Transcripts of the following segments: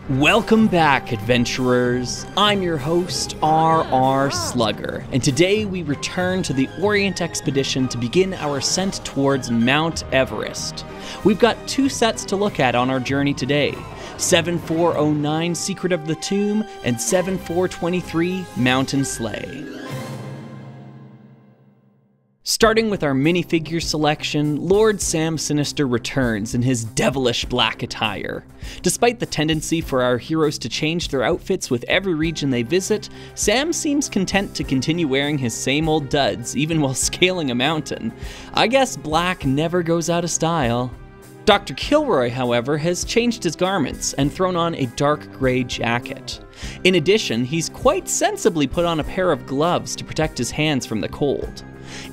Welcome back, adventurers. I'm your host, R.R. Slugger, and today we return to the Orient expedition to begin our ascent towards Mount Everest. We've got two sets to look at on our journey today: 7409 Secret of the Tomb and 7423 Mountain Sleigh. Starting with our minifigure selection, Lord Sam Sinister returns in his devilish black attire. Despite the tendency for our heroes to change their outfits with every region they visit, Sam seems content to continue wearing his same old duds, even while scaling a mountain. I guess black never goes out of style. Dr. Kilroy, however, has changed his garments and thrown on a dark gray jacket. In addition, he's quite sensibly put on a pair of gloves to protect his hands from the cold.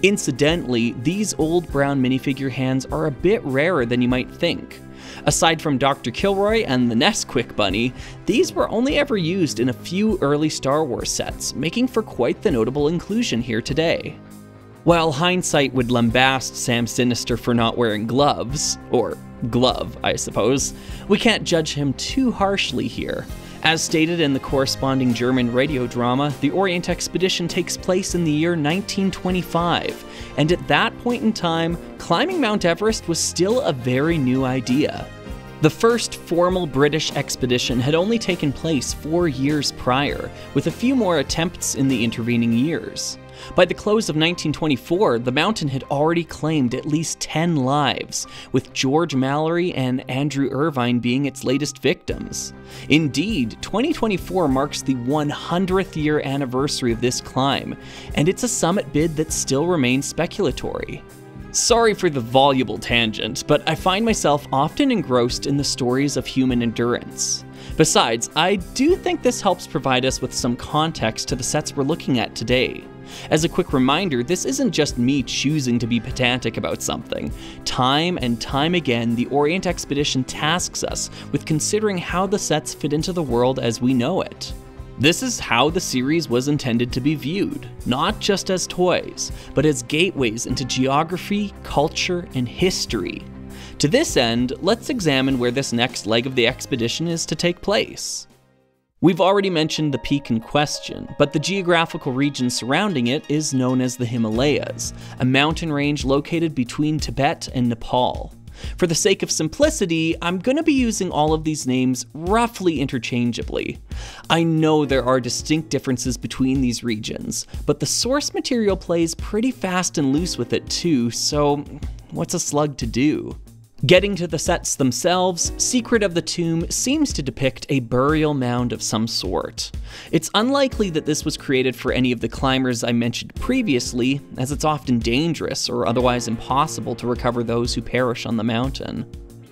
Incidentally, these old brown minifigure hands are a bit rarer than you might think. Aside from Dr. Kilroy and the Nesquik Bunny, these were only ever used in a few early Star Wars sets, making for quite the notable inclusion here today. While hindsight would lambast Sam Sinister for not wearing gloves, or glove, I suppose, we can't judge him too harshly here. As stated in the corresponding German radio drama, the Orient expedition takes place in the year 1925, and at that point in time, climbing Mount Everest was still a very new idea. The first formal British expedition had only taken place 4 years prior, with a few more attempts in the intervening years. By the close of 1924, the mountain had already claimed at least 10 lives, with George Mallory and Andrew Irvine being its latest victims. Indeed, 2024 marks the 100th year anniversary of this climb, and it's a summit bid that still remains speculatory. Sorry for the voluble tangent, but I find myself often engrossed in the stories of human endurance. Besides, I do think this helps provide us with some context to the sets we're looking at today. As a quick reminder, this isn't just me choosing to be pedantic about something. Time and time again, the Orient expedition tasks us with considering how the sets fit into the world as we know it. This is how the series was intended to be viewed, not just as toys, but as gateways into geography, culture, and history. To this end, let's examine where this next leg of the expedition is to take place. We've already mentioned the peak in question, but the geographical region surrounding it is known as the Himalayas, a mountain range located between Tibet and Nepal. For the sake of simplicity, I'm going to be using all of these names roughly interchangeably. I know there are distinct differences between these regions, but the source material plays pretty fast and loose with it too, so what's a slug to do? Getting to the sets themselves, Secret of the Tomb seems to depict a burial mound of some sort. It's unlikely that this was created for any of the climbers I mentioned previously, as it's often dangerous or otherwise impossible to recover those who perish on the mountain.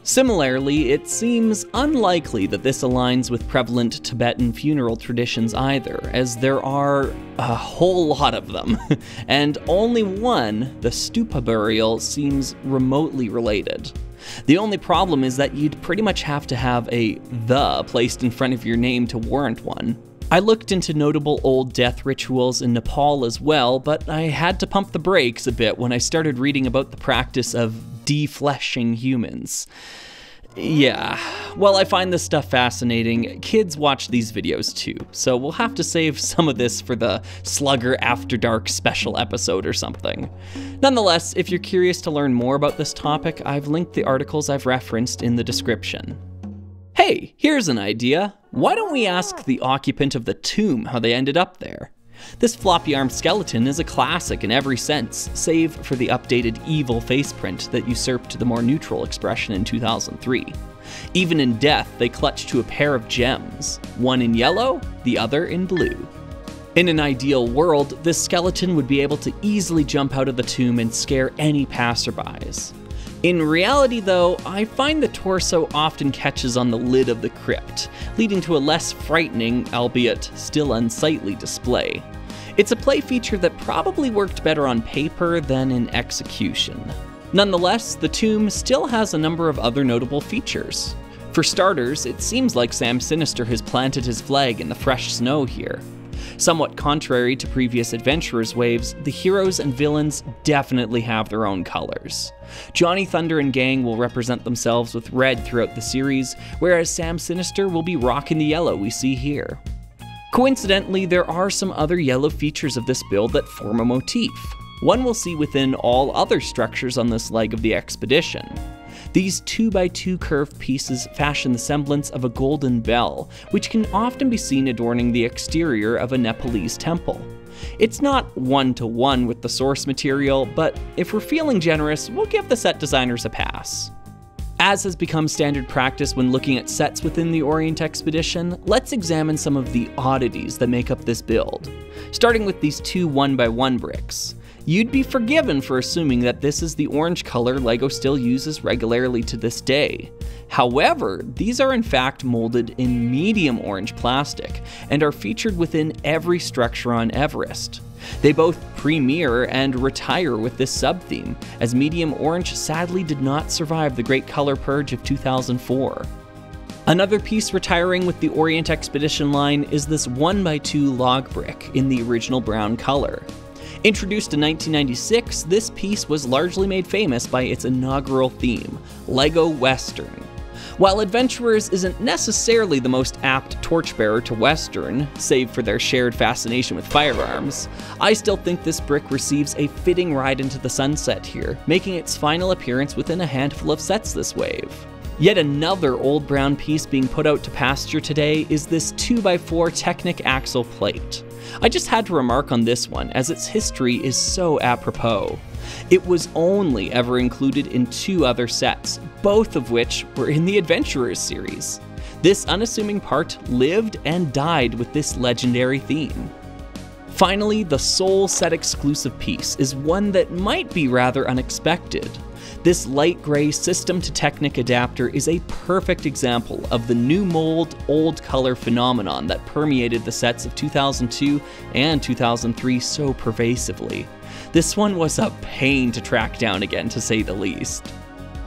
Similarly, it seems unlikely that this aligns with prevalent Tibetan funeral traditions either, as there are a whole lot of them, and only one, the stupa burial, seems remotely related. The only problem is that you'd pretty much have to have a "the" placed in front of your name to warrant one. I looked into notable old death rituals in Nepal as well, but I had to pump the brakes a bit when I started reading about the practice of defleshing humans. Yeah, while I find this stuff fascinating, kids watch these videos too, so we'll have to save some of this for the Slugger After Dark special episode or something. Nonetheless, if you're curious to learn more about this topic, I've linked the articles I've referenced in the description. Hey, here's an idea. Why don't we ask the occupant of the tomb how they ended up there? This floppy-armed skeleton is a classic in every sense, save for the updated evil faceprint that usurped the more neutral expression in 2003. Even in death, they clutch to a pair of gems, one in yellow, the other in blue. In an ideal world, this skeleton would be able to easily jump out of the tomb and scare any passerbys. In reality though, I find the torso often catches on the lid of the crypt, leading to a less frightening, albeit still unsightly display. It's a play feature that probably worked better on paper than in execution. Nonetheless, the tomb still has a number of other notable features. For starters, it seems like Sam Sinister has planted his flag in the fresh snow here. Somewhat contrary to previous Adventurers waves, the heroes and villains definitely have their own colors. Johnny Thunder and gang will represent themselves with red throughout the series, whereas Sam Sinister will be rocking the yellow we see here. Coincidentally, there are some other yellow features of this build that form a motif, one we'll see within all other structures on this leg of the expedition. These 2x2 curved pieces fashion the semblance of a golden bell, which can often be seen adorning the exterior of a Nepalese temple. It's not one-to-one with the source material, but if we're feeling generous, we'll give the set designers a pass. As has become standard practice when looking at sets within the Orient expedition, let's examine some of the oddities that make up this build. Starting with these two 1x1 bricks. You'd be forgiven for assuming that this is the orange color LEGO still uses regularly to this day. However, these are in fact molded in medium orange plastic, and are featured within every structure on Everest. They both premiere and retire with this sub-theme, as medium orange sadly did not survive the Great Color Purge of 2004. Another piece retiring with the Orient Expedition line is this 1x2 log brick in the original brown color. Introduced in 1996, this piece was largely made famous by its inaugural theme, LEGO Western. While Adventurers isn't necessarily the most apt torchbearer to Western, save for their shared fascination with firearms, I still think this brick receives a fitting ride into the sunset here, making its final appearance within a handful of sets this wave. Yet another old brown piece being put out to pasture today is this 2x4 Technic axle plate. I just had to remark on this one, as its history is so apropos. It was only ever included in two other sets, both of which were in the Adventurers series. This unassuming part lived and died with this legendary theme. Finally, the sole set exclusive piece is one that might be rather unexpected. This light gray System to Technic adapter is a perfect example of the new mold, old color phenomenon that permeated the sets of 2002 and 2003 so pervasively. This one was a pain to track down again, to say the least.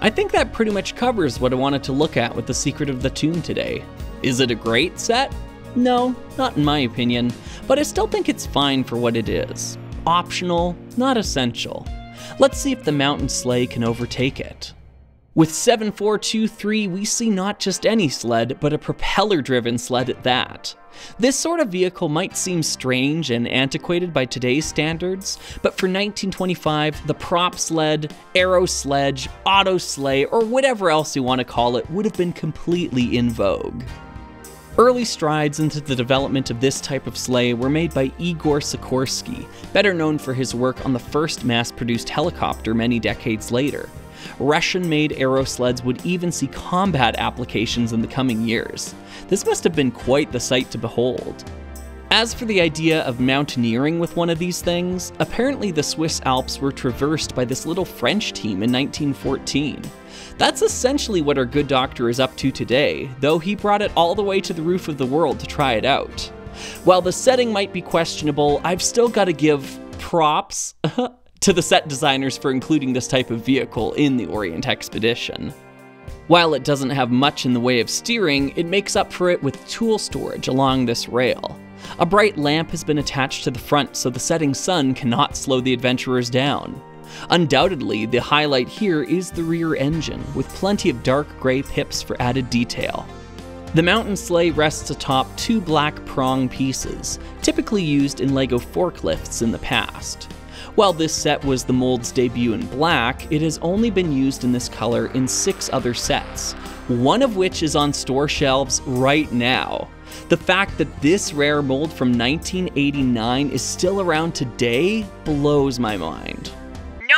I think that pretty much covers what I wanted to look at with the Secret of the Tomb today. Is it a great set? No, not in my opinion, but I still think it's fine for what it is. Optional, not essential. Let's see if the Mountain Sleigh can overtake it. With 7423, we see not just any sled, but a propeller-driven sled at that. This sort of vehicle might seem strange and antiquated by today's standards, but for 1925, the prop sled, aero sledge, auto sleigh, or whatever else you want to call it would have been completely in vogue. Early strides into the development of this type of sleigh were made by Igor Sikorsky, better known for his work on the first mass-produced helicopter many decades later. Russian-made aero sleds would even see combat applications in the coming years. This must have been quite the sight to behold. As for the idea of mountaineering with one of these things, apparently the Swiss Alps were traversed by this little French team in 1914. That's essentially what our good doctor is up to today, though he brought it all the way to the roof of the world to try it out. While the setting might be questionable, I've still got to give props to the set designers for including this type of vehicle in the Orient expedition. While it doesn't have much in the way of steering, it makes up for it with tool storage along this rail. A bright lamp has been attached to the front so the setting sun cannot slow the adventurers down. Undoubtedly, the highlight here is the rear engine, with plenty of dark gray pips for added detail. The Mountain Sleigh rests atop two black prong pieces, typically used in LEGO forklifts in the past. While this set was the mold's debut in black, it has only been used in this color in 6 other sets, one of which is on store shelves right now. The fact that this rare mold from 1989 is still around today blows my mind. No.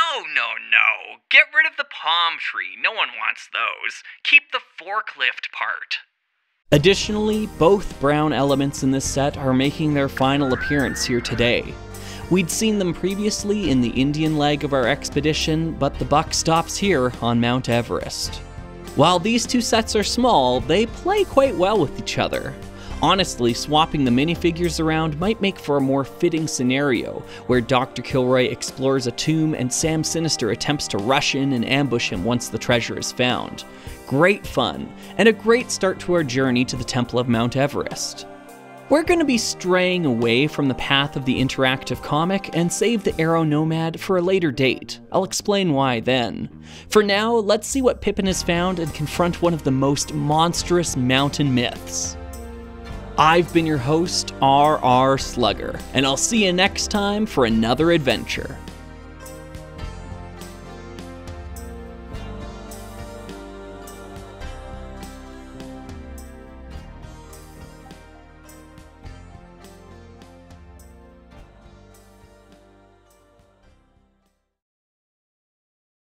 Get rid of the palm tree. No one wants those. Keep the forklift part. Additionally, both brown elements in this set are making their final appearance here today. We'd seen them previously in the Indian leg of our expedition, but the buck stops here on Mount Everest. While these two sets are small, they play quite well with each other. Honestly, swapping the minifigures around might make for a more fitting scenario, where Dr. Kilroy explores a tomb and Sam Sinister attempts to rush in and ambush him once the treasure is found. Great fun, and a great start to our journey to the Temple of Mount Everest. We're going to be straying away from the path of the interactive comic and save the Aero Nomad for a later date. I'll explain why then. For now, let's see what Pippin has found and confront one of the most monstrous mountain myths. I've been your host, R.R. Slugger, and I'll see you next time for another adventure.